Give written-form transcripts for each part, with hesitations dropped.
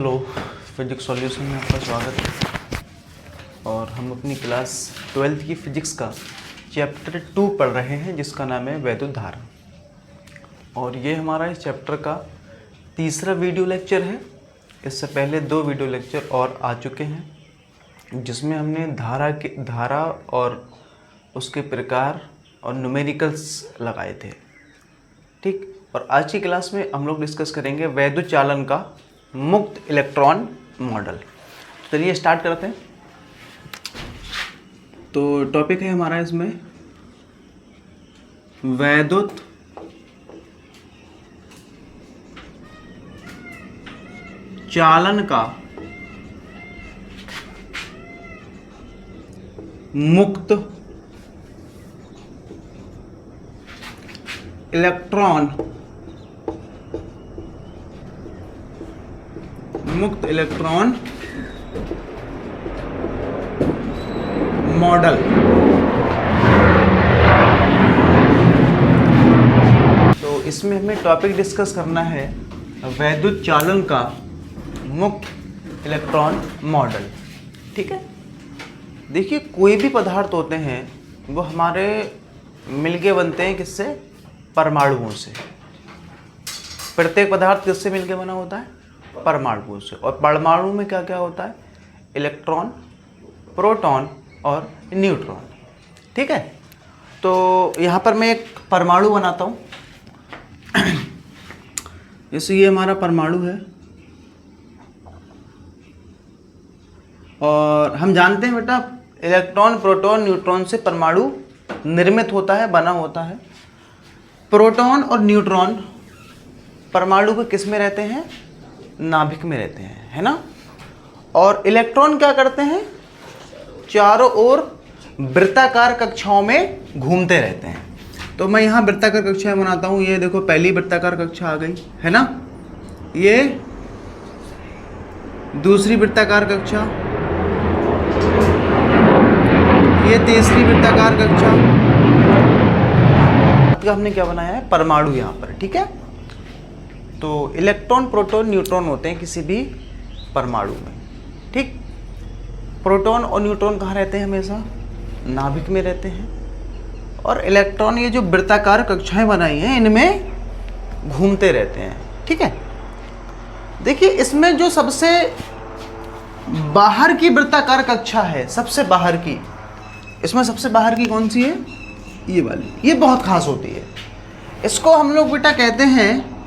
Hello, physics solution में आपका स्वागत है। और हम अपनी क्लास 12th की फिजिक्स का चैप्टर 2 पढ़ रहे हैं जिसका नाम है वैद्युत धारा। और ये हमारा इस चैप्टर का तीसरा वीडियो लेक्चर है। इससे पहले 2 वीडियो लेक्चर और आ चुके हैं जिसमें हमने धारा और उसके प्रकार और न्यूमेरिकल्स लगाए थे, ठीक। और आज की क्लास में हम लोग डिस्कस करेंगे वैद्युत चालन का मुक्त इलेक्ट्रॉन मॉडल। चलिए स्टार्ट करते हैं। तो टॉपिक है हमारा इसमें वैद्युत चालन का मुक्त इलेक्ट्रॉन मॉडल। तो इसमें हमें टॉपिक डिस्कस करना है वैद्युत चालन का मुक्त इलेक्ट्रॉन मॉडल, ठीक है। देखिए, कोई भी पदार्थ होते हैं वो हमारे मिलके बनते हैं किससे? परमाणुओं से। प्रत्येक पदार्थ किससे मिलके बना होता है? परमाणुओं से। और परमाणु में क्या क्या होता है? इलेक्ट्रॉन, प्रोटॉन और न्यूट्रॉन, ठीक है। तो यहाँ पर मैं एक परमाणु बनाता हूँ। जैसे ये हमारा परमाणु है और हम जानते हैं बेटा इलेक्ट्रॉन, प्रोटॉन, न्यूट्रॉन से परमाणु निर्मित होता है, बना होता है। प्रोटॉन और न्यूट्रॉन परमाणु के किस में रहते हैं? नाभिक में रहते हैं, है ना। और इलेक्ट्रॉन क्या करते हैं? चारों ओर वृत्ताकार कक्षाओं में घूमते रहते हैं। तो मैं यहाँ वृत्ताकार कक्षाएं बनाता हूँ। ये देखो, पहली वृत्ताकार कक्षा आ गई, है ना। ये दूसरी वृत्ताकार कक्षा, ये तीसरी वृत्ताकार कक्षा। हमने क्या बनाया है? परमाणु यहाँ पर, ठीक है। तो इलेक्ट्रॉन, प्रोटॉन, न्यूट्रॉन होते हैं किसी भी परमाणु में, ठीक। प्रोटॉन और न्यूट्रॉन कहाँ रहते हैं? हमेशा नाभिक में रहते हैं। और इलेक्ट्रॉन, ये जो वृत्ताकार कक्षाएं बनाई हैं, इनमें घूमते रहते हैं, ठीक है। देखिए, इसमें जो सबसे बाहर की वृत्ताकार कक्षा है, सबसे बाहर की, इसमें सबसे बाहर की कौन सी है? ये वाली। ये बहुत खास होती है। इसको हम लोग बेटा कहते हैं,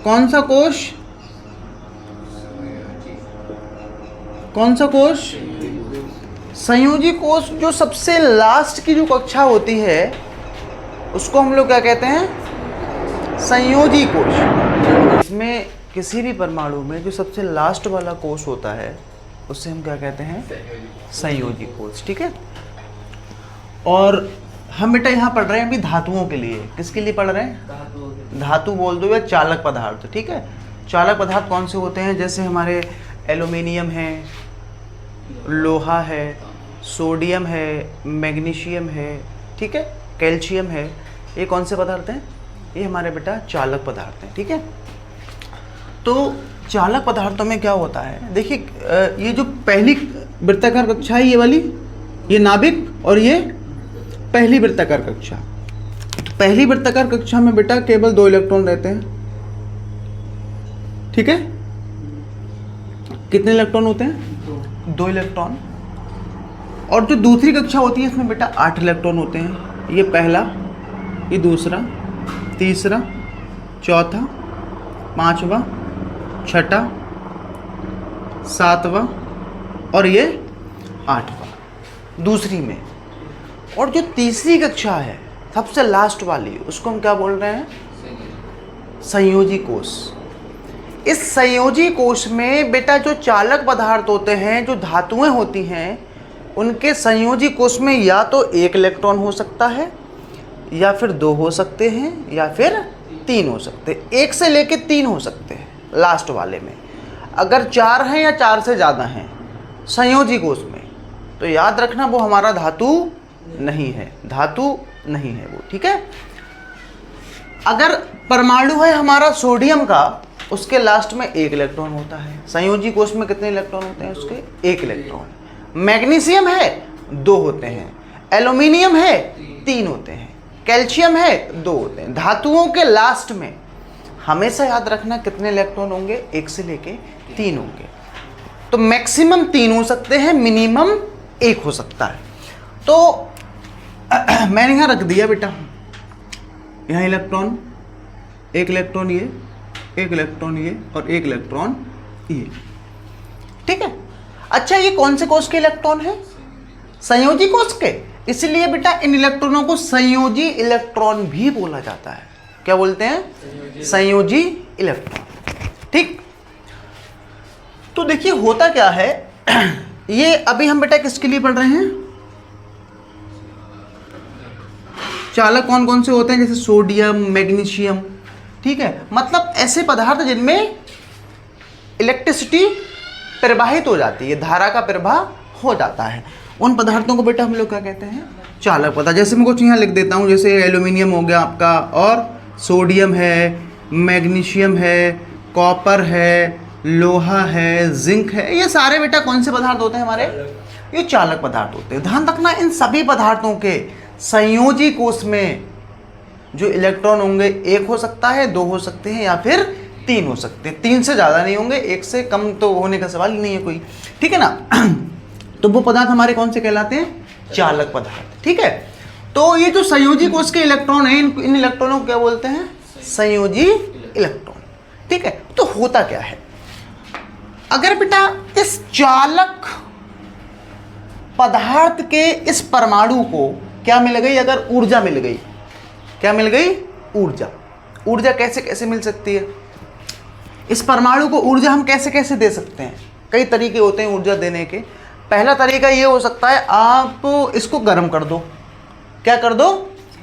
कौन सा कोश? कौन सा कोश? संयोजी कोश। जो सबसे लास्ट की जो कक्षा होती है उसको हम लोग क्या कहते हैं? संयोजी कोश। इसमें किसी भी परमाणु में जो सबसे लास्ट वाला कोश होता है उससे हम क्या कहते हैं? संयोजी कोश, ठीक है। और हम बेटा यहाँ पढ़ रहे हैं अभी धातुओं के लिए। किसके लिए पढ़ रहे हैं? धातु बोल दो या चालक पदार्थ, ठीक है। चालक पदार्थ कौन से होते हैं? जैसे हमारे एल्युमिनियम है, लोहा है, सोडियम है, मैग्नीशियम है, ठीक है, कैल्शियम है। ये कौन से पदार्थ हैं? ये हमारे बेटा चालक पदार्थ हैं, ठीक है। तो चालक पदार्थों में क्या होता है? देखिए, ये जो पहली वृत्ताकार कक्षा है, ये वाली, ये नाभिक, और ये पहली वृत्ताकार कक्षा। तो पहली वृत्ताकार कक्षा में बेटा केवल 2 इलेक्ट्रॉन रहते हैं, ठीक है। कितने इलेक्ट्रॉन होते हैं? 2 इलेक्ट्रॉन। और जो दूसरी कक्षा होती है इसमें बेटा 8 इलेक्ट्रॉन होते हैं। ये पहला, ये दूसरा, तीसरा, चौथा, पांचवा, छठा, सातवां और ये 8वां दूसरी में। और जो तीसरी कक्षा है, सबसे लास्ट वाली, उसको हम क्या बोल रहे हैं? संयोजी कोश। इस संयोजी कोश में बेटा जो चालक पदार्थ होते हैं, जो धातुएं होती हैं, उनके संयोजी कोश में या तो 1 इलेक्ट्रॉन हो सकता है, या फिर 2 हो सकते हैं, या फिर 3 हो सकते हैं। 1 से लेके 3 हो सकते हैं लास्ट वाले में। अगर 4 हैं या 4 से ज़्यादा हैं संयोजी कोश में, तो याद रखना वो हमारा धातु नहीं है, धातु नहीं है वो, ठीक है। अगर परमाणु है हमारा सोडियम का, उसके लास्ट में 1 इलेक्ट्रॉन होता है। संयोजी कोष में कितने इलेक्ट्रॉन होते हैं उसके? 1 इलेक्ट्रॉन। मैग्नीशियम है 2 होते हैं, एल्यूमिनियम है 3 होते हैं, कैल्शियम है 2 होते हैं। धातुओं के लास्ट में हमेशा याद रखना कितने इलेक्ट्रॉन होंगे? 1 से लेके 3 होंगे। तो मैक्सिमम 3 हो सकते हैं, मिनिमम 1 हो सकता है। तो मैंने यहाँ रख दिया बेटा, यहाँ इलेक्ट्रॉन, 1 इलेक्ट्रॉन ये, 1 इलेक्ट्रॉन ये और 1 इलेक्ट्रॉन ये, ठीक है। अच्छा, ये कौन से कोष के इलेक्ट्रॉन है? संयोजी कोष के। इसलिए बेटा इन इलेक्ट्रॉनों को संयोजी इलेक्ट्रॉन भी बोला जाता है। क्या बोलते हैं? संयोजी इलेक्ट्रॉन, ठीक। तो देखिए होता क्या है, ये अभी हम बेटा किसके लिए पढ़ रहे हैं? चालक कौन कौन से होते हैं? जैसे सोडियम, मैग्नीशियम, ठीक है। मतलब ऐसे पदार्थ जिनमें इलेक्ट्रिसिटी प्रवाहित हो जाती है, धारा का प्रवाह हो जाता है, उन पदार्थों को बेटा हम लोग क्या कहते हैं? चालक पदार्थ। जैसे मैं कुछ यहाँ लिख देता हूँ, जैसे एल्यूमिनियम हो गया आपका, और सोडियम है, मैग्नीशियम है, कॉपर है, लोहा है, जिंक है, ये सारे बेटा कौन से पदार्थ होते हैं हमारे? ये चालक पदार्थ होते हैं। ध्यान रखना, इन सभी पदार्थों के संयोजी कोष में जो इलेक्ट्रॉन होंगे 1 हो सकता है, 2 हो सकते हैं या फिर 3 हो सकते हैं। 3 से ज़्यादा नहीं होंगे, 1 से कम तो होने का सवाल ही नहीं है कोई, ठीक है ना। तो वो पदार्थ हमारे कौन से कहलाते हैं? चालक पदार्थ, ठीक है। तो ये जो संयोजी कोष के इलेक्ट्रॉन है, इन इलेक्ट्रॉनों को क्या बोलते हैं? संयोजी इलेक्ट्रॉन, ठीक है। तो होता क्या है, अगर बेटा इस चालक पदार्थ के इस परमाणु को क्या मिल गई? अगर ऊर्जा मिल गई, क्या मिल गई? ऊर्जा। ऊर्जा कैसे कैसे मिल सकती है? इस परमाणु को ऊर्जा हम कैसे कैसे दे सकते हैं? कई तरीके होते हैं ऊर्जा देने के। पहला तरीका ये हो सकता है, आप इसको गर्म कर दो। क्या कर दो?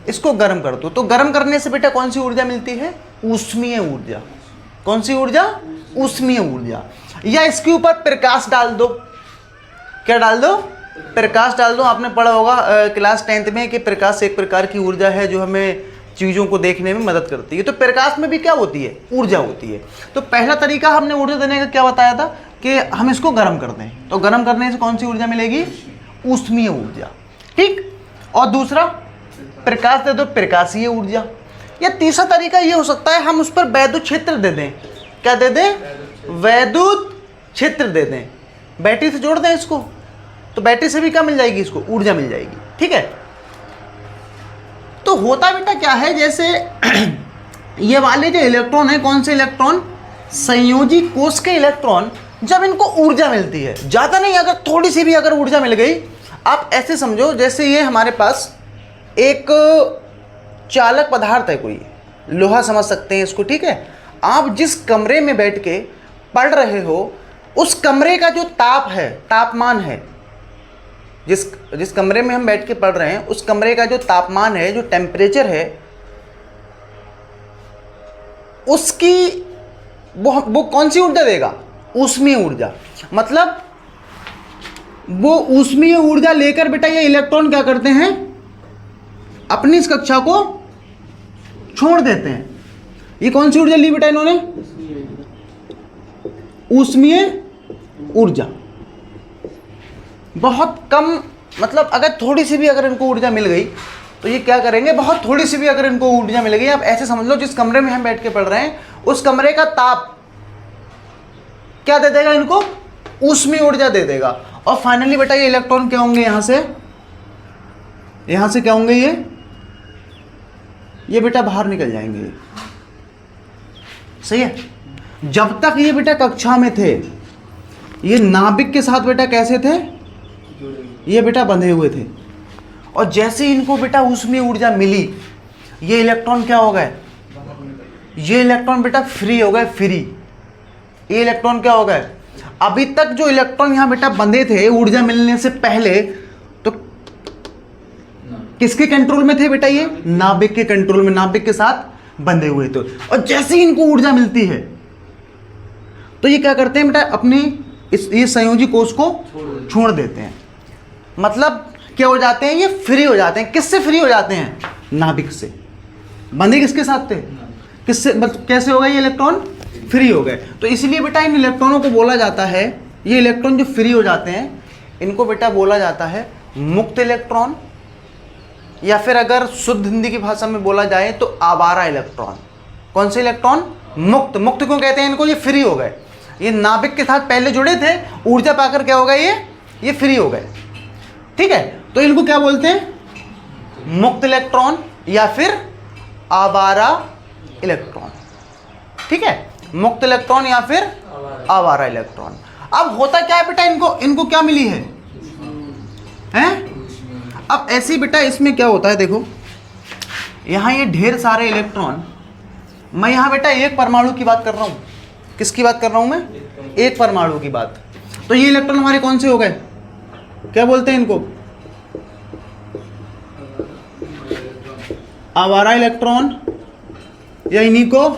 इसको गर्म कर दो। तो गर्म करने से बेटा कौन सी ऊर्जा मिलती है? ऊष्मीय ऊर्जा। कौन सी ऊर्जा? ऊष्मीय ऊर्जा। या इसके ऊपर प्रकाश डाल दो। क्या डाल दो? प्रकाश डाल दो। आपने पढ़ा होगा क्लास 10th में कि प्रकाश एक प्रकार की ऊर्जा है जो हमें चीज़ों को देखने में मदद करती है। तो प्रकाश में भी क्या होती है? ऊर्जा होती है। तो पहला तरीका हमने ऊर्जा देने का क्या बताया था कि हम इसको गर्म कर दें। तो गर्म करने से कौन सी ऊर्जा मिलेगी? ऊष्मीय ऊर्जा, ठीक। और दूसरा प्रकाश दे दो, प्रकाशीय ऊर्जा। या तीसरा तरीका ये हो सकता है, हम उस पर वैद्युत क्षेत्र दे दें। क्या दे दें? वैद्युत क्षेत्र दे दें। बैटरी से जोड़ दें इसको, तो बैटरी से भी क्या मिल जाएगी? इसको ऊर्जा मिल जाएगी, ठीक है। तो होता बेटा क्या है, जैसे ये वाले जो इलेक्ट्रॉन है, कौन से इलेक्ट्रॉन? संयोजी कोष के इलेक्ट्रॉन, जब इनको ऊर्जा मिलती है, ज़्यादा नहीं, अगर थोड़ी सी भी अगर ऊर्जा मिल गई, आप ऐसे समझो जैसे ये हमारे पास एक चालक पदार्थ है, कोई लोहा समझ सकते हैं इसको, ठीक है। आप जिस कमरे में बैठ के पढ़ रहे हो, उस कमरे का जो ताप है, तापमान है, जिस कमरे में हम बैठ के पढ़ रहे हैं, उस कमरे का जो तापमान है, जो टेम्परेचर है, उसकी वो कौन सी ऊर्जा देगा? ऊष्मीय ऊर्जा। मतलब वो ऊष्मीय ऊर्जा लेकर बेटा ये इलेक्ट्रॉन क्या करते हैं? अपनी इस कक्षा को छोड़ देते हैं। ये कौन सी ऊर्जा ली बेटा इन्होंने? ऊष्मीय ऊर्जा। बहुत कम, मतलब अगर थोड़ी सी भी अगर इनको ऊर्जा मिल गई तो ये क्या करेंगे? बहुत थोड़ी सी भी अगर इनको ऊर्जा मिल गई, आप ऐसे समझ लो जिस कमरे में हम बैठ के पढ़ रहे हैं, उस कमरे का ताप क्या दे देगा इनको? ऊष्मीय ऊर्जा दे देगा। और फाइनली बेटा ये इलेक्ट्रॉन क्या होंगे? यहां से क्या होंगे? ये बेटा बाहर निकल जाएंगे। सही है। जब तक ये बेटा कक्षा में थे, ये नाभिक के साथ बेटा कैसे थे? ये बेटा बंधे हुए थे। और जैसे इनको बेटा ऊष्मीय ऊर्जा मिली, ये इलेक्ट्रॉन क्या हो गए? ये इलेक्ट्रॉन बेटा फ्री हो गए, फ्री। ये इलेक्ट्रॉन क्या हो गए? अभी तक जो इलेक्ट्रॉन यहां बेटा बंधे थे ऊर्जा मिलने से पहले, तो किसके कंट्रोल में थे बेटा? ये नाभिक के कंट्रोल में, नाभिक के साथ बंधे हुए थे। और जैसे ही इनको ऊर्जा मिलती है तो ये क्या करते हैं बेटा? अपने ये संयोजी कोष को छोड़ देते हैं। मतलब क्या हो जाते हैं? ये फ्री हो जाते हैं। किससे फ्री हो जाते हैं? नाभिक से। बंधे किसके साथ थे, किससे, कैसे हो गए ये इलेक्ट्रॉन, फ्री हो गए। तो इसलिए बेटा इन इलेक्ट्रॉनों को बोला जाता है, ये इलेक्ट्रॉन जो फ्री हो जाते हैं इनको बेटा बोला जाता है मुक्त इलेक्ट्रॉन, या फिर अगर शुद्ध हिंदी की भाषा में बोला जाए तो आवारा इलेक्ट्रॉन। कौन से इलेक्ट्रॉन, मुक्त। मुक्त क्यों कहते हैं इनको, ये फ्री हो गए, ये नाभिक के साथ पहले जुड़े थे, ऊर्जा पाकर क्या हो गए, ये फ्री हो गए। ठीक है, तो इनको क्या बोलते हैं, मुक्त इलेक्ट्रॉन या फिर आवारा इलेक्ट्रॉन। ठीक है, मुक्त इलेक्ट्रॉन या फिर आवारा इलेक्ट्रॉन। अब होता क्या है बेटा, इनको क्या मिली है, हैं? अब ऐसे बेटा इसमें क्या होता है, देखो यहाँ ये ढेर सारे इलेक्ट्रॉन, मैं यहाँ बेटा एक परमाणु की बात कर रहा हूँ। किसकी बात कर रहा हूँ मैं, एक परमाणु की बात। तो ये इलेक्ट्रॉन हमारे कौन से हो गए, क्या बोलते हैं इनको, आवारा इलेक्ट्रॉन, या इन्हीं को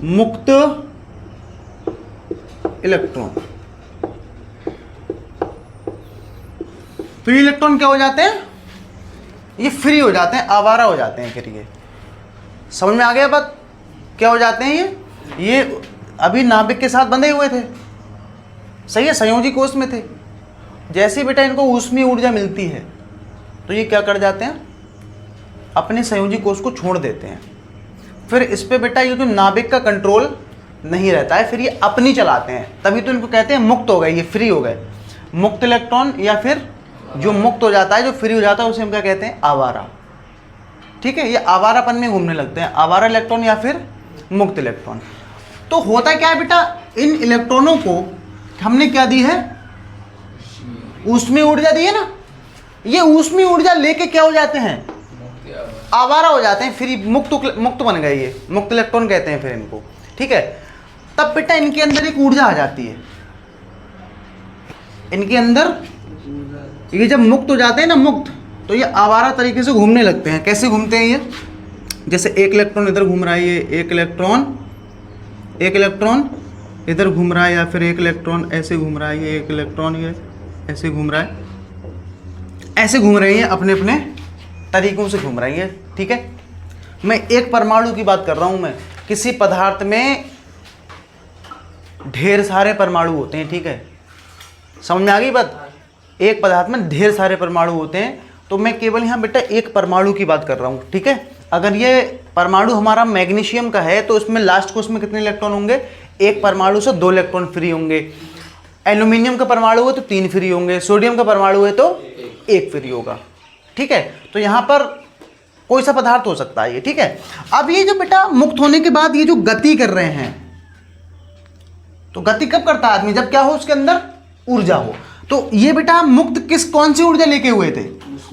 मुक्त इलेक्ट्रॉन। फ्री इलेक्ट्रॉन क्या हो जाते हैं, ये फ्री हो जाते हैं, आवारा हो जाते हैं। फिर ये समझ में आ गया बात, क्या हो जाते हैं ये अभी नाभिक के साथ बंधे हुए थे, सही है, संयोजी कोष में थे। जैसे ही बेटा इनको ऊष्मीय ऊर्जा मिलती है तो ये क्या कर जाते हैं, अपने संयोजी कोष को छोड़ देते हैं। फिर इस पे बेटा ये जो नाभिक का कंट्रोल नहीं रहता है, फिर ये अपनी चलाते हैं, तभी तो इनको कहते हैं मुक्त हो गए, ये फ्री हो गए। मुक्त इलेक्ट्रॉन या फिर जो मुक्त हो जाता है, जो फ्री हो जाता है, उसे हम क्या कहते हैं, आवारा। ठीक है, ये आवारापन में घूमने लगते हैं, आवारा इलेक्ट्रॉन या फिर मुक्त इलेक्ट्रॉन। तो होता क्या है बेटा, इन इलेक्ट्रॉनों को हमने क्या दी है, ऊष्मीय ऊर्जा दी है ना, ये ऊष्मीय ऊर्जा लेके क्या हो जाते हैं, आवारा हो जाते हैं, फ्री, मुक्त बन गए, ये मुक्त इलेक्ट्रॉन कहते हैं फिर इनको। ठीक है, तब बेटा इनके अंदर एक ऊर्जा आ जाती है, इनके अंदर ये जब मुक्त हो जाते हैं ना, मुक्त, तो ये आवारा तरीके से घूमने लगते हैं। कैसे घूमते हैं ये, जैसे एक इलेक्ट्रॉन इधर घूम रहा है, ये एक इलेक्ट्रॉन इधर घूम रहा है, या फिर एक इलेक्ट्रॉन ऐसे घूम रहा है, ये एक इलेक्ट्रॉन ये ऐसे घूम रहा है, ऐसे घूम रही है, अपने अपने तरीकों से घूम रही है। ठीक है, मैं एक परमाणु की बात कर रहा हूं, मैं किसी पदार्थ में ढेर सारे परमाणु होते हैं। ठीक है, समझ में आ गई बात, एक पदार्थ में ढेर सारे परमाणु होते हैं, तो मैं केवल यहाँ बेटा एक परमाणु की बात कर रहा हूँ। ठीक है, अगर ये परमाणु हमारा मैग्नीशियम का है तो इसमें लास्ट को उसमें कितने इलेक्ट्रॉन होंगे, एक परमाणु से 2 इलेक्ट्रॉन फ्री होंगे। एल्यूमिनियम का परमाणु है तो 3 फ्री होंगे, सोडियम का परमाणु है तो 1 फ्री होगा। ठीक है, तो यहाँ पर कोई सा पदार्थ हो सकता है ये। ठीक है, अब ये जो बेटा मुक्त होने के बाद ये जो गति कर रहे हैं, तो गति कब करता है आदमी, जब क्या हो, उसके अंदर ऊर्जा हो। तो ये बेटा मुक्त कौन सी ऊर्जा लेके हुए थे,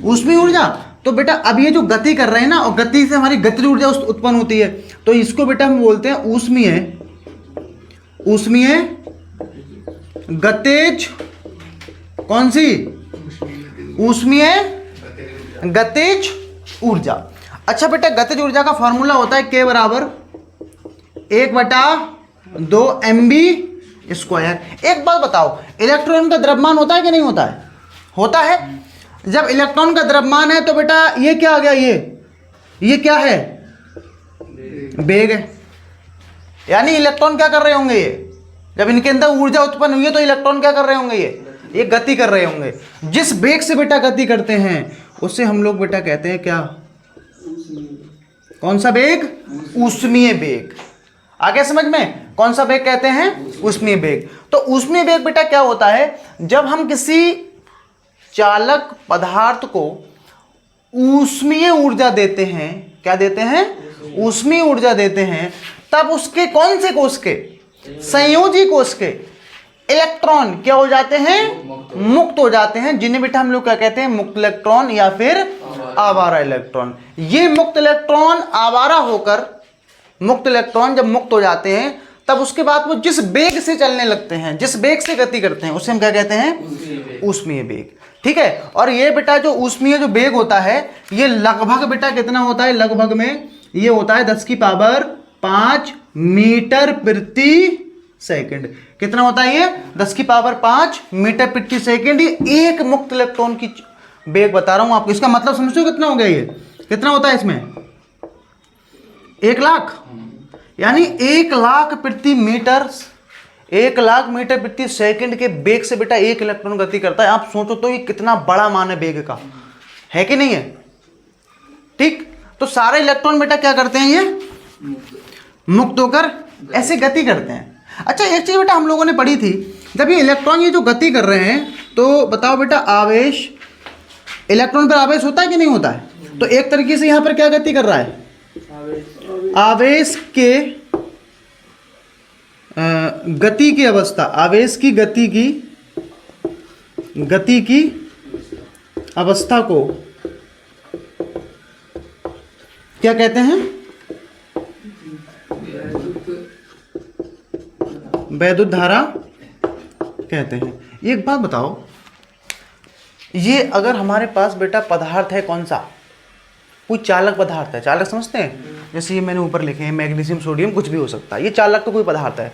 ऊष्मीय ऊर्जा। तो बेटा अब ये जो गति कर रहे हैं ना, और गति से हमारी गतिज ऊर्जा उत्पन्न होती है, तो इसको बेटा हम बोलते हैं ऊष्मीय गतिज, कौन सी, ऊष्मीय गतिज ऊर्जा। अच्छा बेटा, गतिज ऊर्जा का फॉर्मूला होता है K बराबर 1/2 mv²। एक बात बताओ, इलेक्ट्रॉन का द्रव्यमान होता है कि नहीं होता है, होता है। जब इलेक्ट्रॉन का द्रव्यमान है तो बेटा ये क्या आ गया, ये क्या है, वेग है। यानी इलेक्ट्रॉन क्या कर रहे होंगे, ये जब इनके अंदर ऊर्जा उत्पन्न हुई है तो इलेक्ट्रॉन क्या कर रहे होंगे, ये गति कर रहे होंगे। जिस वेग से बेटा गति करते हैं उससे हम लोग बेटा कहते हैं क्या, कौन सा वेग, ऊष्मीय वेग। आगे समझ में, कौन सा वेग कहते हैं, ऊष्मीय वेग। तो ऊष्मीय वेग बेटा क्या होता है, जब हम किसी चालक पदार्थ को ऊष्मीय ऊर्जा देते हैं, क्या देते हैं, ऊष्मीय ऊर्जा देते हैं, तब उसके कौन से कोष के, संयोजी कोष के इलेक्ट्रॉन क्या हो जाते हैं, मुक्त हो जाते हैं, जिन्हें बेटा हम लोग क्या कहते हैं, मुक्त इलेक्ट्रॉन या फिर आवारा इलेक्ट्रॉन। ये मुक्त इलेक्ट्रॉन आवारा होकर, मुक्त इलेक्ट्रॉन जब मुक्त हो जाते हैं तब उसके बाद वो जिस वेग से चलने लगते हैं, जिस वेग से गति करते हैं, उसे हम क्या कहते हैं, ऊष्मीय वेग। ठीक है, और ये बेटा जो ऊष्मीय जो वेग होता है, ये लगभग बेटा कितना होता है, लगभग में ये होता है 10⁵ मीटर प्रति सेकंड। कितना होता है ये, 10⁵ मीटर प्रति सेकंड। ये एक मुक्त इलेक्ट्रॉन की वेग बता रहा हूं आपको, इसका मतलब समझो कितना हो गया, कितना होता है इसमें? 1 लाख, यानी 1 लाख प्रति मीटर, 1 लाख मीटर प्रति सेकंड के वेग से बेटा एक इलेक्ट्रॉन गति करता है। आप सोचो तो ये कितना बड़ा मान है वेग का, है कि नहीं है? ठीक, तो सारे इलेक्ट्रॉन बेटा क्या करते हैं, ये मुक्त होकर ऐसे गति करते हैं। अच्छा, एक चीज बेटा हम लोगों ने पढ़ी थी, जब ये इलेक्ट्रॉन ये जो गति कर रहे हैं, तो बताओ बेटा आवेश, इलेक्ट्रॉन पर आवेश होता है कि नहीं होता है? तो एक तरीके से यहां पर क्या गति कर रहा है? आवेश के गति की अवस्था, आवेश की गति की अवस्था को क्या कहते हैं? वैद्युत धारा कहते हैं। ये एक बात बताओ, ये अगर हमारे पास बेटा पदार्थ है, कौन सा, कोई चालक पदार्थ है, चालक समझते हैं, जैसे ये मैंने ऊपर लिखे हैं मैग्नीशियम, सोडियम, कुछ भी हो सकता है, ये चालक तो कोई पदार्थ है,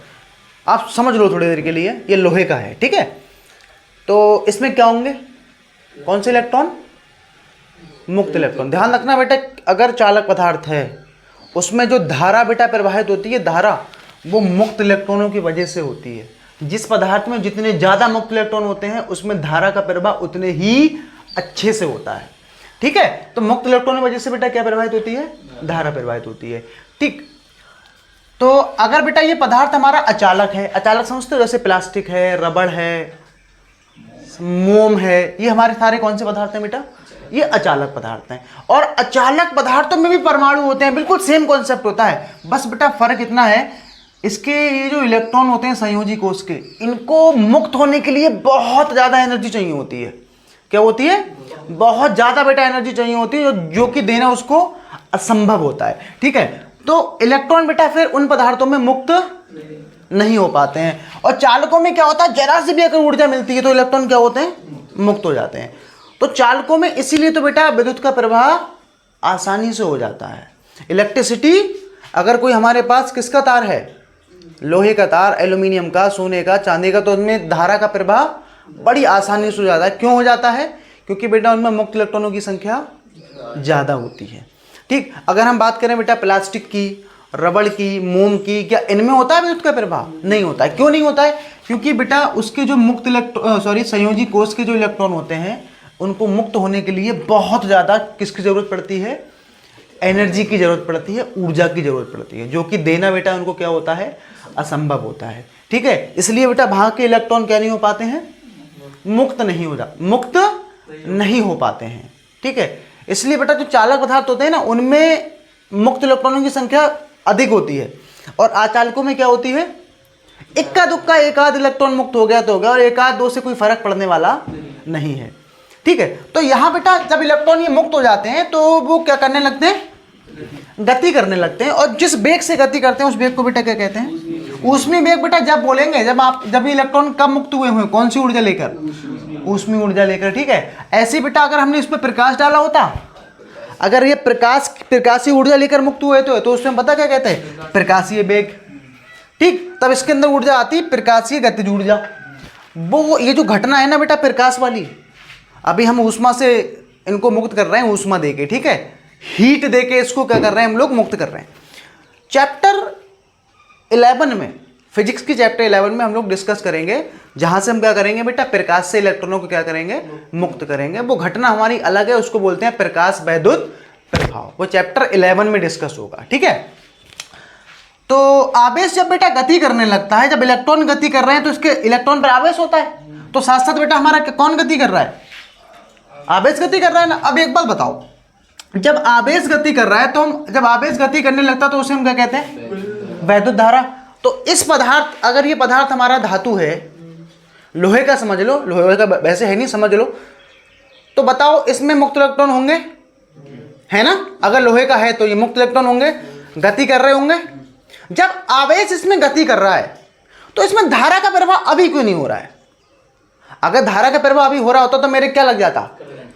आप समझ लो थोड़ी देर के लिए, ये लोहे का है, ठीक है। तो इसमें क्या होंगे, कौन से इलेक्ट्रॉन? मुक्त इलेक्ट्रॉन। ध्यान रखना बेटा, अगर चालक पदार्थ है उसमें जो धारा बेटा प्रवाहित होती है, धारा वो मुक्त इलेक्ट्रॉनों की वजह से होती है। जिस पदार्थ में जितने ज़्यादा मुक्त इलेक्ट्रॉन होते हैं उसमें धारा का प्रवाह उतने ही अच्छे से होता है, ठीक है। तो मुक्त इलेक्ट्रॉन की वजह से बेटा क्या प्रवाहित होती है? धारा प्रवाहित होती है, ठीक। तो अगर बेटा ये पदार्थ हमारा अचालक है, अचालक समझते हो, जैसे प्लास्टिक है, रबड़ है, मोम है, ये हमारे सारे कौन से पदार्थ हैं बेटा? ये अचालक पदार्थ हैं। और अचालक पदार्थों में भी परमाणु होते हैं, बिल्कुल सेम कॉन्सेप्ट होता है, बस बेटा फर्क इतना है, इसके ये जो इलेक्ट्रॉन होते हैं संयोजी कोष के, इनको मुक्त होने के लिए बहुत ज़्यादा एनर्जी चाहिए होती है। क्या होती है? बहुत ज़्यादा बेटा एनर्जी चाहिए होती है, जो कि देना उसको असंभव होता है, ठीक है। तो इलेक्ट्रॉन बेटा फिर उन पदार्थों में मुक्त नहीं हो पाते हैं। और चालकों में क्या होता है, जरा से भी अगर ऊर्जा मिलती है तो इलेक्ट्रॉन क्या होते हैं? मुक्त हो जाते हैं। तो चालकों में इसीलिए तो बेटा विद्युत का प्रवाह आसानी से हो जाता है। इलेक्ट्रिसिटी अगर कोई हमारे पास किसका तार है, लोहे का तार, एल्यूमिनियम का, सोने का, चांदी का, तो उनमें धारा का प्रवाह बड़ी आसानी से हो जाता है। क्यों हो जाता है? क्योंकि बेटा उनमें मुक्त इलेक्ट्रॉनों की संख्या ज़्यादा होती है, ठीक। अगर हम बात करें बेटा प्लास्टिक की, रबड़ की, मोम की, क्या इनमें होता है विद्युत का प्रवाह? नहीं होता है। क्यों नहीं होता है? क्योंकि बेटा उसके जो मुक्त संयोजी कोष के जो इलेक्ट्रॉन होते हैं उनको मुक्त होने के लिए बहुत ज़्यादा किसकी ज़रूरत पड़ती है? एनर्जी की ज़रूरत पड़ती है, ऊर्जा की ज़रूरत पड़ती है, जो कि देना बेटा उनको क्या होता है? असंभव होता है, ठीक है। इसलिए बेटा भाग के इलेक्ट्रॉन क्या नहीं हो पाते हैं? मुक्त नहीं हो पाते हैं, ठीक है। इसलिए बेटा जो चालक पदार्थ होते हैं ना, उनमें मुक्त इलेक्ट्रॉनों की संख्या अधिक होती है, और अचालकों में क्या होती है? इक्का दुक्का एक आध इलेक्ट्रॉन मुक्त हो गया तो हो गया, और एक आध दो से कोई फर्क पड़ने वाला नहीं है, ठीक है। तो यहां बेटा जब इलेक्ट्रॉन ये मुक्त हो जाते हैं तो वो क्या करने लगते हैं? गति करने लगते हैं। और जिस वेग से गति करते हैं उस वेग को बेटा क्या कहते हैं? ऊष्मीय वेग। बेटा जब बोलेंगे, जब इलेक्ट्रॉन कब मुक्त हुए हुए, कौन सी ऊर्जा लेकर? ऊष्मीय ऊर्जा लेकर, ठीक है। ऐसे बेटा अगर हमने इस पर प्रकाश डाला होता, अगर ये प्रकाशीय ऊर्जा लेकर मुक्त हुए तो उसमें पता क्या कहते हैं? प्रकाशीय वेग, ठीक। तब इसके अंदर ऊर्जा आती है प्रकाशीय गतिज ऊर्जा। वो ये जो घटना है ना बेटा प्रकाश वाली, अभी हम ऊष्मा से इनको मुक्त कर रहे हैं, ऊष्मा देके, ठीक है, हीट देके इसको क्या कर रहे हैं हम लोग? मुक्त कर रहे हैं। चैप्टर 11 में, फिजिक्स की चैप्टर 11 में हम लोग डिस्कस करेंगे, जहां से हम क्या करेंगे बेटा? प्रकाश से इलेक्ट्रॉनों को क्या करेंगे? मुक्त करेंगे। वो घटना हमारी अलग है, उसको बोलते हैं प्रकाश वैद्युत प्रभाव। वो चैप्टर 11 में डिस्कस होगा, ठीक है। तो आवेश जब बेटा गति करने लगता है, जब इलेक्ट्रॉन गति कर रहे हैं तो इसके इलेक्ट्रॉन पर आवेश होता है, तो साथ साथ बेटा हमारा कौन गति कर रहा है? आवेश गति कर रहा है ना। अब एक बात बताओ, जब आवेश गति कर रहा है तो हम, जब आवेश गति करने लगता है तो उसे हम क्या कहते हैं? वैद्युत धारा। तो इस पदार्थ, अगर ये पदार्थ हमारा धातु है, लोहे का समझ लो, लोहे का वैसे है नहीं, समझ लो, तो बताओ इसमें मुक्त इलेक्ट्रॉन होंगे, है ना? अगर लोहे का है तो ये मुक्त इलेक्ट्रॉन होंगे, गति कर रहे होंगे। जब आवेश इसमें गति कर रहा है तो इसमें धारा का प्रवाह अभी क्यों नहीं हो रहा है? अगर धारा का प्रवाह अभी हो रहा होता तो मेरे क्या लग जाता?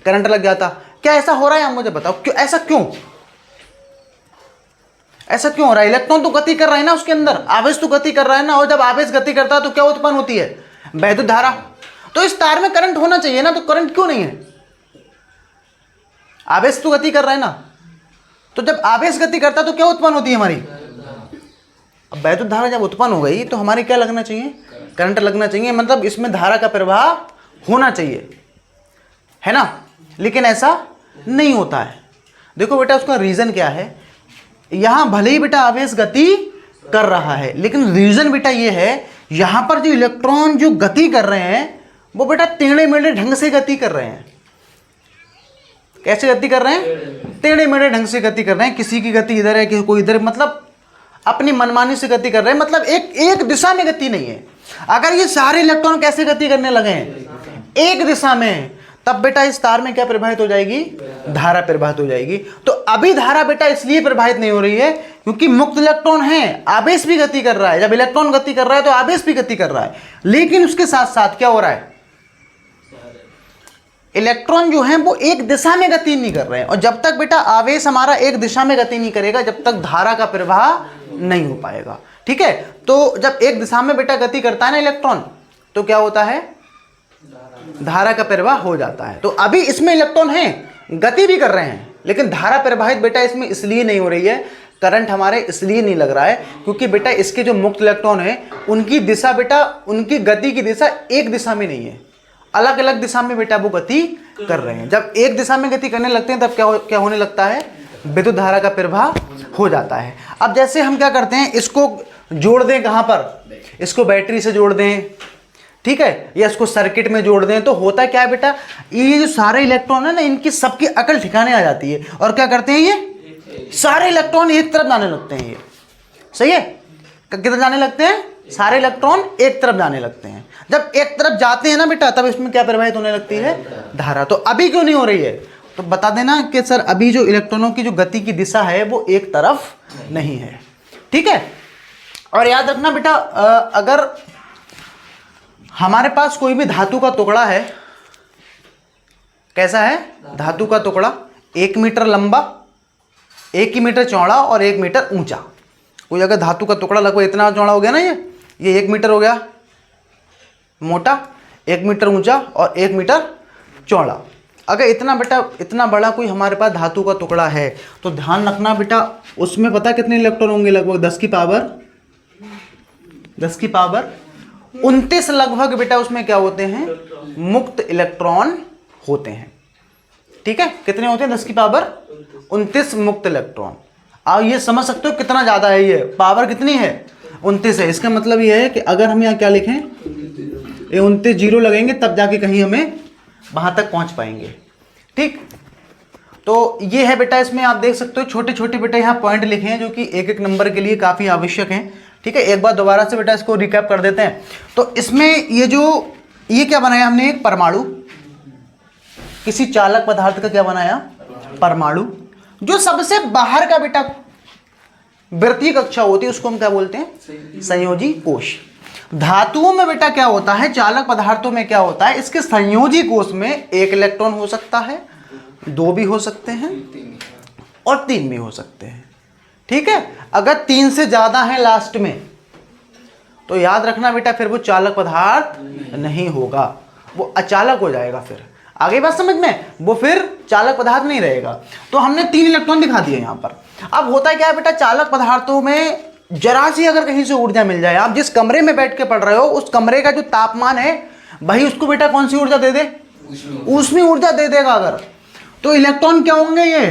करंट लग जाता। क्या ऐसा हो रहा है? आप मुझे बताओ, क्यों ऐसा क्यों हो रहा है? इलेक्ट्रॉन तो गति कर रहा है ना, उसके अंदर आवेश तो गति कर रहा है ना, और जब आवेश गति करता है तो क्या उत्पन्न होती है? वैद्युत धारा। तो इस तार में करंट होना चाहिए ना, तो करंट क्यों नहीं है? आवेश तो गति कर रहा है ना, तो जब आवेश गति करता है तो क्या उत्पन्न होती है हमारी? अब वैद्युत धारा जब उत्पन्न हो गई तो हमारी क्या लगना चाहिए? करंट लगना चाहिए, मतलब इसमें धारा का प्रवाह होना चाहिए, है ना। लेकिन ऐसा नहीं होता है। देखो बेटा उसका रीजन क्या है, यहां भले ही बेटा आवेश गति कर रहा है, लेकिन रीजन बेटा ये है, यहां पर जो इलेक्ट्रॉन जो गति कर रहे हैं वो बेटा टेढ़े मेढ़े ढंग से गति कर रहे हैं। कैसे गति कर रहे हैं? टेढ़े मेढ़े ढंग से गति कर रहे हैं। किसी की गति इधर है, किसी को इधर, मतलब अपनी मनमानी से गति कर रहे हैं, मतलब एक दिशा में गति नहीं है। अगर ये सारे इलेक्ट्रॉन कैसे गति करने लगे हैं? एक दिशा में, तब बेटा इस तार में क्या प्रवाहित हो जाएगी? धारा प्रवाहित हो जाएगी। तो अभी धारा बेटा इसलिए प्रवाहित नहीं हो रही है क्योंकि मुक्त इलेक्ट्रॉन है, आवेश भी गति कर रहा है। जब इलेक्ट्रॉन गति कर रहा है तो आवेश भी गति कर रहा है, लेकिन उसके साथ साथ क्या हो रहा है? इलेक्ट्रॉन जो है वो एक दिशा में गति नहीं कर रहे हैं। और जब तक बेटा आवेश हमारा एक दिशा में गति नहीं करेगा, जब तक धारा का प्रवाह नहीं हो पाएगा। ठीक है, तो जब एक दिशा में बेटा गति करता है ना इलेक्ट्रॉन, तो क्या होता है? धारा का प्रवाह हो जाता है। तो अभी इसमें इलेक्ट्रॉन हैं, गति भी कर रहे हैं, लेकिन धारा प्रवाहित बेटा इसमें इसलिए नहीं हो रही है, करंट हमारे इसलिए नहीं लग रहा है क्योंकि बेटा इसके जो मुक्त इलेक्ट्रॉन है उनकी दिशा बेटा, उनकी गति की दिशा एक दिशा में नहीं है, अलग अलग दिशा में बेटा वो गति कर रहे हैं। जब एक दिशा में गति करने लगते हैं तब क्या होने लगता है? विद्युत धारा का प्रवाह हो जाता है। अब जैसे हम क्या करते हैं, इसको जोड़ दें कहाँ पर? इसको बैटरी से जोड़ दें, ठीक है, या इसको सर्किट में जोड़ दें, तो होता क्या है बेटा, ये जो सारे इलेक्ट्रॉन है ना, इनकी सबकी अकल ठिकाने आ जाती है और क्या करते हैं, ये सारे इलेक्ट्रॉन एक तरफ जाने लगते हैं। ये सही है, किधर जाने लगते हैं? सारे इलेक्ट्रॉन एक तरफ जाने लगते हैं। जब एक तरफ जाते हैं ना बेटा, तब इसमें क्या प्रवाहित होने लगती है? धारा। तो अभी क्यों नहीं हो रही है? तो बता देना कि सर अभी जो इलेक्ट्रॉनों की जो गति की दिशा है वो एक तरफ नहीं है। ठीक है, और याद रखना बेटा, अगर हमारे पास कोई भी धातु का टुकड़ा है, कैसा है? धातु का टुकड़ा 1 मीटर लंबा, 1 ही मीटर चौड़ा और 1 मीटर ऊंचा। कोई अगर धातु का टुकड़ा लगभग इतना चौड़ा हो गया ना, ये 1 मीटर हो गया मोटा, 1 मीटर ऊंचा और 1 मीटर चौड़ा। अगर इतना बेटा, इतना बड़ा कोई हमारे पास धातु का टुकड़ा है, तो ध्यान रखना बेटा, उसमें पता कितने इलेक्ट्रॉन होंगे? लगभग 10 की पावर 29 लगभग बेटा उसमें क्या होते हैं? मुक्त इलेक्ट्रॉन होते हैं। ठीक है, कितने होते हैं? 10 की पावर 29 मुक्त इलेक्ट्रॉन। आप ये समझ सकते हो कितना ज्यादा है, ये पावर कितनी है? 29 है। इसका मतलब ये है कि अगर हम यहाँ क्या लिखें, ये 29 जीरो लगेंगे तब जाके कहीं हमें वहां तक पहुंच पाएंगे। ठीक, तो ये है बेटा, इसमें आप देख सकते हो छोटे छोटे बेटा यहाँ पॉइंट लिखे हैं जो कि एक एक नंबर के लिए काफी आवश्यक हैं। ठीक है, एक बार दोबारा से बेटा इसको रिकैप कर देते हैं। तो इसमें ये क्या बनाया हमने? एक परमाणु, किसी चालक पदार्थ का क्या बनाया? परमाणु। जो सबसे बाहर का बेटा वृत्तीय कक्षा होती है उसको हम क्या बोलते हैं? संयोजी कोश। धातुओं में बेटा क्या होता है, चालक पदार्थों में क्या होता है, इसके संयोजी कोश में 1 इलेक्ट्रॉन हो सकता है, 2 भी हो सकते हैं और 3 भी हो सकते हैं। ठीक है, अगर 3 से ज्यादा है लास्ट में तो याद रखना बेटा फिर वो चालक पदार्थ नहीं होगा, वो अचालक हो जाएगा। फिर आगे बात समझ में, वो फिर चालक पदार्थ नहीं रहेगा। तो हमने 3 इलेक्ट्रॉन दिखा दिए यहाँ पर। अब होता क्या है बेटा, चालक पदार्थों में जरा सी अगर कहीं से ऊर्जा मिल जाए, आप जिस कमरे में बैठ के पढ़ रहे हो उस कमरे का जो तापमान है भाई उसको बेटा कौन सी ऊर्जा दे दे? ऊष्मीय ऊर्जा दे देगा। अगर तो इलेक्ट्रॉन क्या होंगे, ये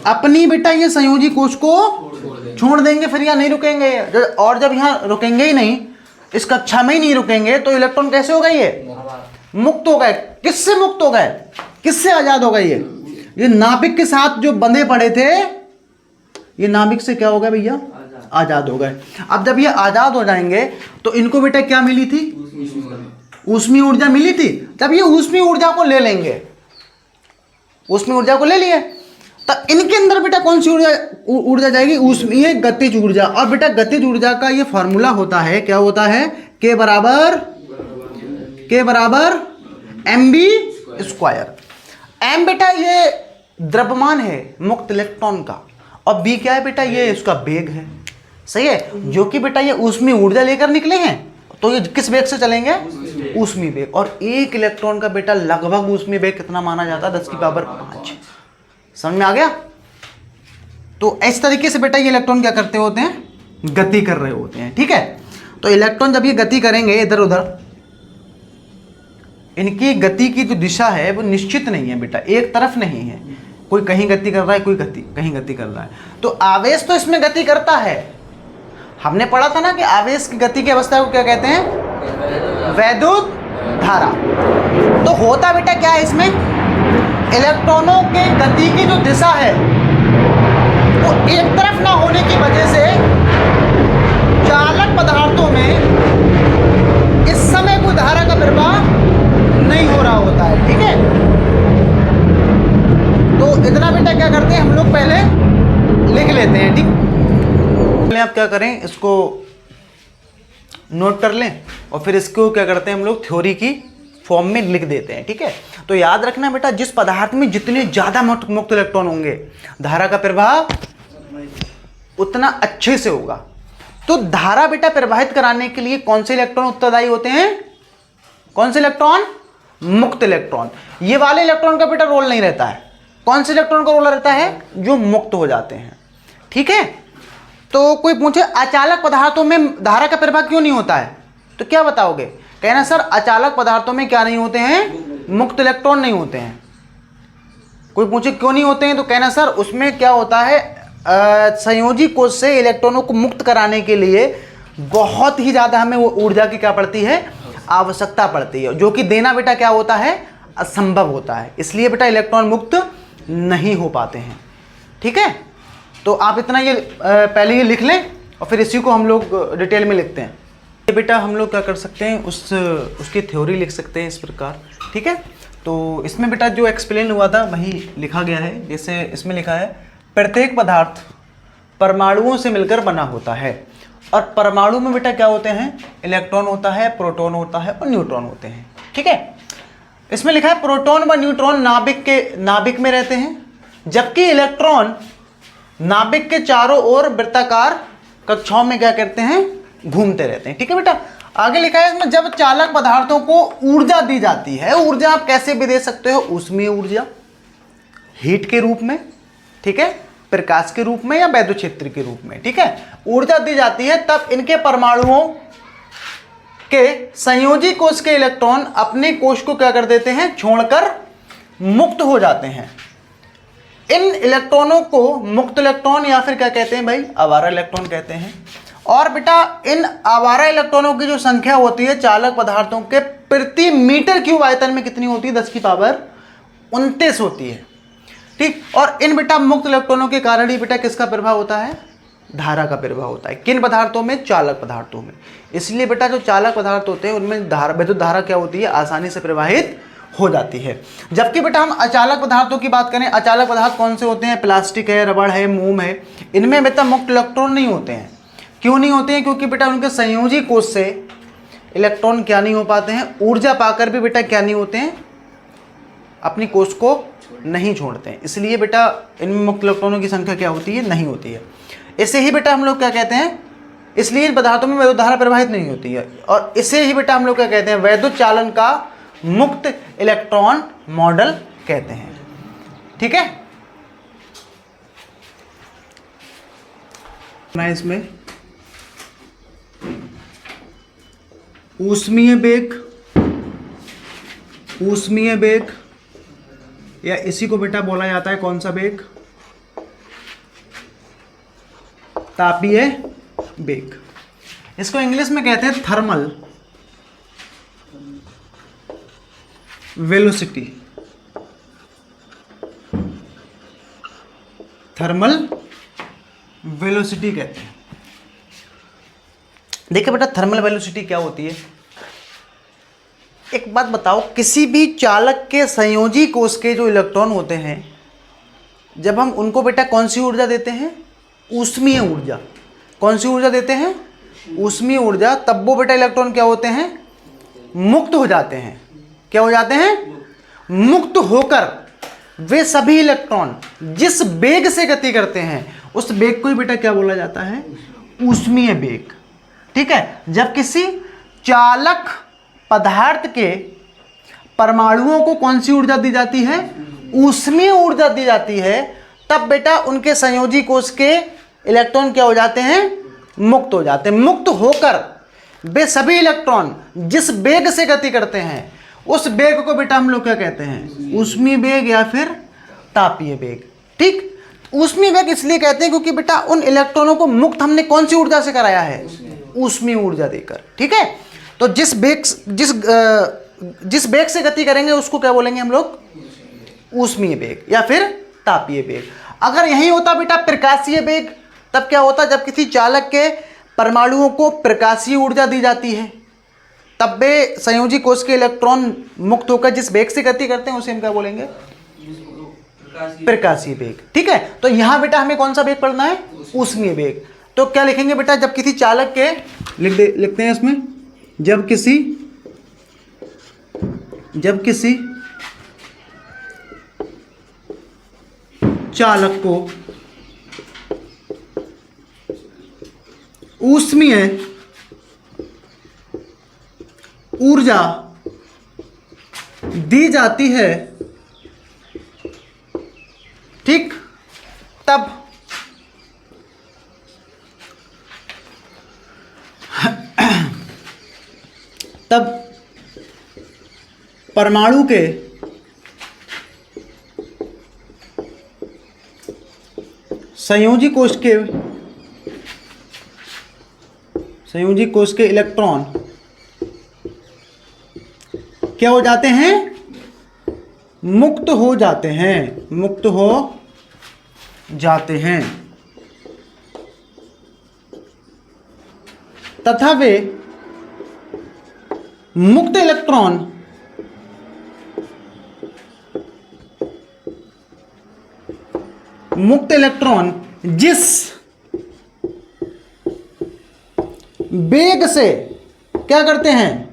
अपनी बेटा ये संयोजी कोश को छोड़ देंगे, फिर यहाँ नहीं रुकेंगे। और जब यहाँ रुकेंगे ही नहीं, इस कक्षा में ही नहीं रुकेंगे, तो इलेक्ट्रॉन कैसे हो गए? ये मुक्त हो गए। किससे मुक्त हो गए? किससे आजाद हो गए? ये नाभिक के साथ जो बंधे पड़े थे, ये नाभिक से क्या हो गए भैया? आजाद हो गए। अब जब ये आजाद हो जाएंगे तो इनको बेटा क्या मिली थी? ऊष्मीय ऊर्जा मिली थी। जब ये ऊष्मीय ऊर्जा को ले लेंगे, ऊष्मीय ऊर्जा को ले लिए, तो इनके अंदर बेटा कौन सी ऊर्जा जाएगी? ऊष्मीय गतिज ऊर्जा। और बेटा गतिज ऊर्जा का ये फॉर्मूला होता है, क्या होता है? K बराबर mv²। m बेटा ये द्रव्यमान है मुक्त इलेक्ट्रॉन का, और b क्या है बेटा? ये इसका वेग है। सही है, जो कि बेटा ये ऊष्मीय ऊर्जा लेकर निकले हैं, तो ये किस वेग से चलेंगे? ऊष्मीय वेग। और 1 इलेक्ट्रॉन का बेटा लगभग ऊष्मीय वेग कितना माना जाता है? 10 की पावर 5। समझ में आ गया? तो इस तरीके से बेटा ये इलेक्ट्रॉन क्या करते होते हैं, गति कर रहे होते हैं। ठीक है, तो इलेक्ट्रॉन जब ये गति करेंगे इधर उधर, इनकी गति की जो दिशा है वो निश्चित नहीं है बेटा, एक तरफ नहीं है, कोई कहीं गति कर रहा है, कोई कहीं गति कर रहा है। तो आवेश तो इसमें गति करता है, हमने पढ़ा था ना कि आवेश की गति की अवस्था को क्या कहते हैं, वैद्युत धारा। तो होता बेटा क्या है इसमें, इलेक्ट्रॉनों के गति की जो दिशा है वो एक तरफ ना होने की वजह से चालक पदार्थों में इस समय कोई धारा का प्रवाह नहीं हो रहा होता है। ठीक है, तो इतना बेटा क्या करते हैं हम लोग पहले लिख लेते हैं। ठीक, पहले आप क्या करें, इसको नोट कर लें और फिर इसको क्या करते हैं हम लोग थ्योरी की फॉर्म में लिख देते हैं। ठीक है, तो याद रखना बेटा, जिस पदार्थ में जितने ज्यादा मुक्त इलेक्ट्रॉन होंगे धारा का प्रवाह उतना अच्छे से होगा। तो धारा बेटा प्रवाहित कराने के लिए कौन से इलेक्ट्रॉन उत्तरदायी होते हैं, कौन से इलेक्ट्रॉन, मुक्त इलेक्ट्रॉन। ये वाले इलेक्ट्रॉन का बेटा रोल नहीं रहता है, कौन से इलेक्ट्रॉन का रोल रहता है, जो मुक्त हो जाते हैं। ठीक है, तो कोई पूछे अचालक पदार्थों में धारा का प्रवाह क्यों नहीं होता है, तो क्या बताओगे, कहना सर अचालक पदार्थों में क्या नहीं होते हैं, मुक्त इलेक्ट्रॉन नहीं होते हैं। कोई पूछे क्यों नहीं होते हैं, तो कहना सर उसमें क्या होता है, संयोजी कोश से इलेक्ट्रॉनों को मुक्त कराने के लिए बहुत ही ज़्यादा हमें वो ऊर्जा की क्या पड़ती है, आवश्यकता पड़ती है, जो कि देना बेटा क्या होता है, असंभव होता है। इसलिए बेटा इलेक्ट्रॉन मुक्त नहीं हो पाते हैं। ठीक है, तो आप इतना ये पहले ये लिख लें और फिर इसी को हम लोग डिटेल में लिखते हैं। ये बेटा हम लोग क्या कर सकते हैं, उसकी थ्योरी लिख सकते हैं इस प्रकार। ठीक है, तो इसमें बेटा जो एक्सप्लेन हुआ था वही लिखा गया है। जैसे इसमें लिखा है प्रत्येक पदार्थ परमाणुओं से मिलकर बना होता है, और परमाणु में बेटा क्या होते हैं, इलेक्ट्रॉन होता है, प्रोटॉन होता है और न्यूट्रॉन होते हैं। ठीक है, इसमें लिखा है प्रोटॉन व न्यूट्रॉन नाभिक में रहते हैं, जबकि इलेक्ट्रॉन नाभिक के चारों ओर वृत्ताकार कक्षाओं में क्या करते हैं, घूमते रहते हैं। ठीक है बेटा, आगे लिखा है इसमें जब चालक पदार्थों को ऊर्जा दी जाती है, ऊर्जा आप कैसे भी दे सकते हो, ऊष्मीय ऊर्जा, हीट के रूप में, ठीक है, प्रकाश के रूप में या वैद्युत क्षेत्र के रूप में। ठीक है, ऊर्जा दी जाती है, तब इनके परमाणुओं के संयोजी कोश के इलेक्ट्रॉन अपने कोश को क्या कर देते हैं, छोड़कर मुक्त हो जाते हैं। इन इलेक्ट्रॉनों को मुक्त इलेक्ट्रॉन या फिर क्या कहते हैं भाई, आवारा इलेक्ट्रॉन कहते हैं। और बेटा इन आवारा इलेक्ट्रॉनों की जो संख्या होती है चालक पदार्थों के प्रति मीटर क्यूब आयतन में कितनी होती है, 10 की पावर 29 होती है। ठीक, और इन बेटा मुक्त इलेक्ट्रॉनों के कारण ही बेटा किसका प्रभाव होता है, धारा का प्रभाव होता है। किन पदार्थों में, चालक पदार्थों में। इसलिए बेटा जो चालक पदार्थ होते हैं उनमें धारा, विद्युत धारा क्या होती है, आसानी से प्रवाहित हो जाती है। जबकि बेटा हम अचालक पदार्थों की बात करें, अचालक पदार्थ कौन से होते हैं, प्लास्टिक है, रबड़ है, मोम है, इनमें बेटा मुक्त इलेक्ट्रॉन नहीं होते हैं। क्यों नहीं होते हैं, क्योंकि बेटा उनके संयोजी कोश से इलेक्ट्रॉन क्या नहीं हो पाते हैं, ऊर्जा पाकर भी बेटा क्या नहीं होते हैं, अपनी कोश को नहीं छोड़ते हैं। इसलिए बेटा इनमें मुक्त इलेक्ट्रॉनों की संख्या क्या होती है, नहीं होती है। इसे ही बेटा हम लोग क्या कहते हैं, इसलिए इन पदार्थों में वैद्युत धारा प्रवाहित नहीं होती है, और इसे ही बेटा हम लोग क्या कहते हैं, वैद्युत चालन का मुक्त इलेक्ट्रॉन मॉडल कहते हैं। ठीक है, इसमें ऊष्मीय बेग या इसी को बेटा बोला जाता है कौन सा बेग, तापीय बेग। इसको इंग्लिश में कहते हैं थर्मल वेलोसिटी, थर्मल वेलोसिटी कहते हैं। देखिए बेटा थर्मल वेलोसिटी क्या होती है, एक बात बताओ, किसी भी चालक के संयोजी कोश के जो इलेक्ट्रॉन होते हैं, जब हम उनको बेटा कौन सी ऊर्जा देते हैं, ऊष्मीय ऊर्जा। कौन सी ऊर्जा देते हैं, ऊष्मीय ऊर्जा, तब वो बेटा इलेक्ट्रॉन क्या होते हैं, मुक्त हो जाते हैं। क्या हो जाते हैं, मुक्त होकर वे सभी इलेक्ट्रॉन जिस वेग से गति करते हैं उस वेग को ही बेटा क्या बोला जाता है, ऊष्मीय वेग। ठीक है, जब किसी चालक पदार्थ के परमाणुओं को कौन सी ऊर्जा दी जाती है, ऊष्मीय ऊर्जा दी जाती है, तब बेटा उनके संयोजी कोष के इलेक्ट्रॉन क्या हो जाते हैं, मुक्त हो जाते हैं। मुक्त होकर वे सभी इलेक्ट्रॉन जिस वेग से गति करते हैं उस वेग को बेटा हम लोग क्या कहते हैं, ऊष्मीय वेग या फिर तापीय वेग। ठीक, ऊष्मीय वेग इसलिए कहते हैं क्योंकि बेटा उन इलेक्ट्रॉनों को मुक्त हमने कौन सी ऊर्जा से कराया है, ऊष्मीय ऊर्जा देकर। ठीक है, तो जिस वेग से गति करेंगे उसको क्या बोलेंगे हम लोग, ऊष्मीय वेग या फिर तापीय वेग। अगर यही होता बेटा प्रकाशीय वेग, तब क्या होता, जब किसी चालक के परमाणुओं को प्रकाशीय ऊर्जा दी जाती है तब वे संयोजी कोष के इलेक्ट्रॉन मुक्त होकर जिस वेग से गति करते हैं उसे हम क्या बोलेंगे, प्रकाशीय वेग। ठीक है, तो यहां बेटा हमें कौन सा वेग पढ़ना है, ऊष्मीय वेग। तो क्या लिखेंगे बेटा, जब किसी चालक के लिखते हैं इसमें, जब किसी चालक को ऊष्मीय ऊर्जा दी जाती है, ठीक, तब परमाणु के संयोजी कोष के इलेक्ट्रॉन क्या हो जाते हैं, मुक्त हो जाते हैं तथा वे मुक्त इलेक्ट्रॉन जिस वेग से क्या करते हैं,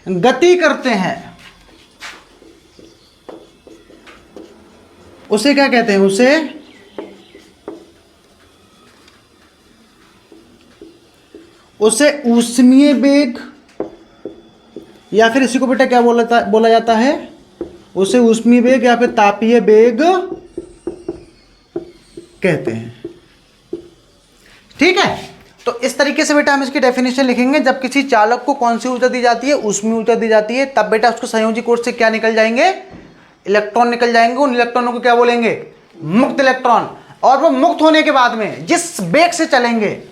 गति करते हैं, उसे क्या कहते हैं, उसे ऊष्मीय वेग या फिर इसी को बेटा क्या बोला जाता है, उसे ऊष्मीय वेग या फिर तापीय वेग कहते हैं। ठीक है, तो इस तरीके से बेटा हम इसकी डेफिनेशन लिखेंगे। जब किसी चालक को कौन सी ऊर्जा दी जाती है, ऊष्मीय ऊर्जा दी जाती है, तब बेटा उसको संयोजी कोष से क्या निकल जाएंगे, इलेक्ट्रॉन निकल जाएंगे। उन इलेक्ट्रॉनों को क्या बोलेंगे, मुक्त इलेक्ट्रॉन। और वो मुक्त होने के बाद में जिस वेग से चलेंगे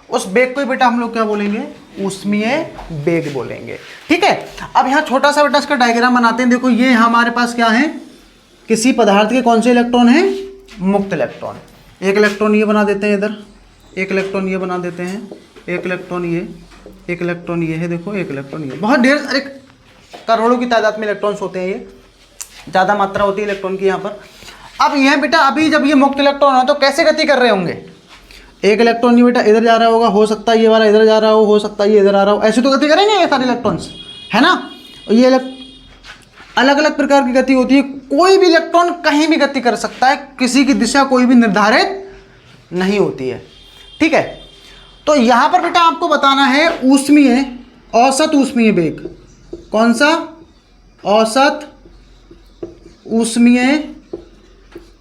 उस वेग को बेटा हम लोग क्या बोलेंगे, ऊष्मीय वेग बोलेंगे। ठीक है, अब यहाँ छोटा सा बेटा इसका डायग्राम बनाते हैं। देखो ये हमारे पास क्या है, किसी पदार्थ के कौन से इलेक्ट्रॉन है, मुक्त इलेक्ट्रॉन। एक इलेक्ट्रॉन ये बना देते हैं इधर, एक इलेक्ट्रॉन ये बना देते हैं, एक इलेक्ट्रॉन ये, एक इलेक्ट्रॉन ये है, देखो एक इलेक्ट्रॉन ये। बहुत ढेर सारे करोड़ों की तादाद में इलेक्ट्रॉन्स होते हैं, ये ज़्यादा मात्रा होती है इलेक्ट्रॉन की यहाँ पर। अब यह बेटा अभी जब ये मुक्त इलेक्ट्रॉन है तो कैसे गति कर रहे होंगे, एक इलेक्ट्रॉन ये बेटा इधर जा रहा होगा, हो सकता है ये वाला इधर जा रहा हो सकता है ये इधर आ रहा हो, ऐसे तो गति करेंगे ये सारे इलेक्ट्रॉन्स, है ना। ये अलग अलग प्रकार की गति होती है। कोई भी इलेक्ट्रॉन कहीं भी गति कर सकता है, किसी की दिशा कोई भी निर्धारित नहीं होती है। ठीक है, तो यहां पर बेटा आपको बताना है ऊष्मीय, औसत ऊष्मीय वेग। कौन सा, औसत ऊष्मीय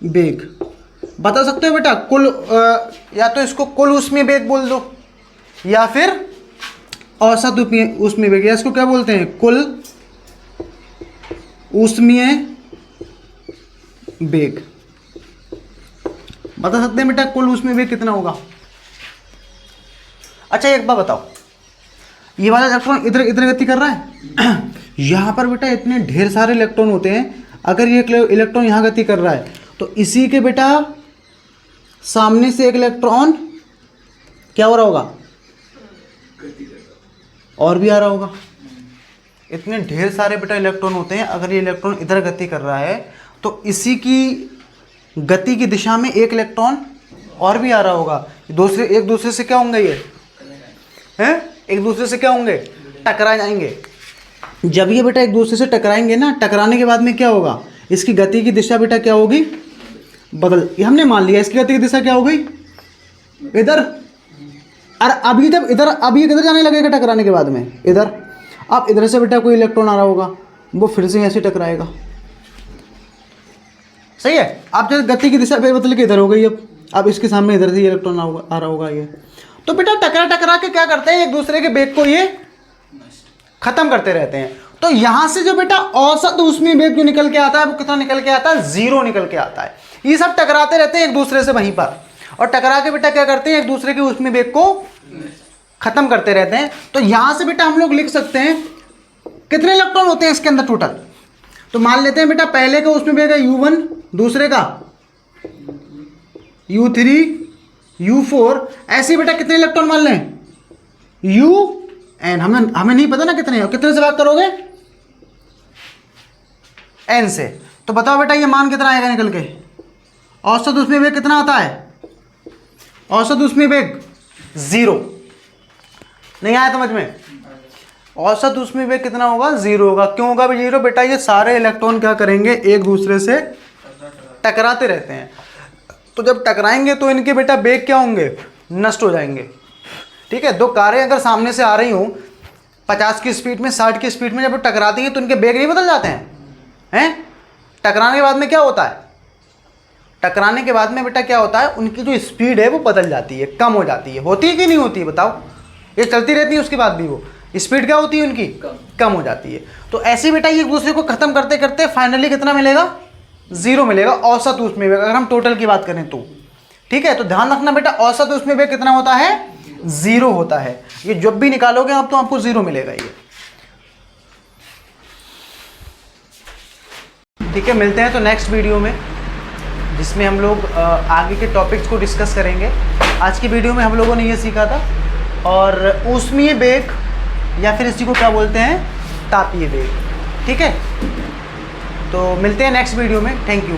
वेग बता सकते हो बेटा। कुल या तो इसको कुल ऊष्मीय वेग बोल दो या फिर औसत ऊष्मीय वेग, या इसको क्या बोलते हैं, कुल ऊष्मीय वेग। बता सकते हैं बेटा कुल ऊष्मीय वेग कितना होगा। अच्छा एक बात बताओ, ये वाला इलेक्ट्रॉन इधर इधर गति कर रहा है यहां पर बेटा इतने ढेर सारे इलेक्ट्रॉन होते हैं। अगर ये इलेक्ट्रॉन यहां गति कर रहा है तो इसी के बेटा सामने से एक इलेक्ट्रॉन क्या हो रहा होगा, और भी आ रहा होगा। इतने ढेर सारे बेटा इलेक्ट्रॉन होते हैं। अगर ये इलेक्ट्रॉन इधर गति कर रहा है तो इसी की गति की दिशा में एक इलेक्ट्रॉन और भी आ रहा होगा। एक दूसरे से क्या होंगे, ये हैं, एक दूसरे से क्या होंगे, टकरा जाएंगे। जब ये बेटा एक दूसरे से टकराएंगे ना, टकराने के बाद में क्या होगा, इसकी गति की दिशा बेटा क्या होगी, ये हमने मान लिया। इसकी गति की दिशा क्या हो गई, इधर। और अभी जब इधर, अब ये किधर जाने लगेगा टकराने के बाद में, इधर। अब इधर से बेटा कोई इलेक्ट्रॉन आ रहा होगा, वो फिर से ऐसे टकराएगा, सही है। आप जब गति की दिशा फेर बदल के इधर हो गई, अब इसके सामने इधर से इलेक्ट्रॉन आ रहा होगा ये, तो बेटा टकरा टकरा के क्या करते हैं, एक दूसरे के वेग को ये खत्म करते रहते हैं। तो यहां से जो बेटा औसत ऊष्मीय वेग जो निकल के आता है वो कितना निकल के आता है, 0 निकल के आता है। ये सब टकराते रहते हैं एक दूसरे से वहीं पर, और टकरा के बेटा क्या करते हैं, एक दूसरे के ऊष्मीय वेग को खत्म करते रहते हैं। तो यहां से बेटा हम लोग लिख सकते हैं कितने इलेक्ट्रॉन होते हैं इसके अंदर टोटल। तो मान लेते हैं बेटा पहले का ऊष्मीय वेग है U1, दूसरे का U3, U4, ऐसे बेटा कितने इलेक्ट्रॉन मान लें, UN। हमें नहीं पता ना कितने, कितने से बात करोगे, N से। तो बताओ बेटा ये मान कितना आएगा निकल के, औसत ऊष्मीय वेग कितना आता है, औसत ऊष्मीय वेग 0। नहीं आया समझ में, औसत ऊष्मीय वेग कितना होगा, 0 होगा। क्यों होगा भी 0 बेटा, ये सारे इलेक्ट्रॉन क्या करेंगे, एक दूसरे से टकराते रहते हैं। तो जब टकराएंगे तो इनके बेटा वेग क्या होंगे, नष्ट हो जाएंगे। ठीक है, दो कारें अगर सामने से आ रही हूं 50 की स्पीड में, 60 की स्पीड में, जब टकराती हैं तो इनके वेग नहीं बदल जाते हैं? टकराने के बाद में क्या होता है, टकराने के बाद में बेटा क्या होता है, उनकी जो स्पीड है वो बदल जाती है, कम हो जाती है। होती है कि नहीं होती है बताओ, ये चलती रहती है उसके बाद भी वो स्पीड क्या होती है उनकी, कम हो जाती है। तो ऐसे बेटा ये एक दूसरे को खत्म करते करते फाइनली कितना मिलेगा, 0 मिलेगा औसत ऊष्मीय वेग, अगर हम टोटल की बात करें तो। ठीक है, तो ध्यान रखना बेटा औसत ऊष्मीय वेग कितना होता है, 0 होता है। ये जब भी निकालोगे आप तो आपको 0 मिलेगा ये। ठीक है, मिलते हैं तो नेक्स्ट वीडियो में, जिसमें हम लोग आगे के टॉपिक्स को डिस्कस करेंगे। आज की वीडियो में हम लोगों ने ये सीखा था, और ऊष्मीय वेग या फिर इसी को क्या बोलते हैं, तापीय वेग। ठीक है, तो मिलते हैं नेक्स्ट वीडियो में। Thank you.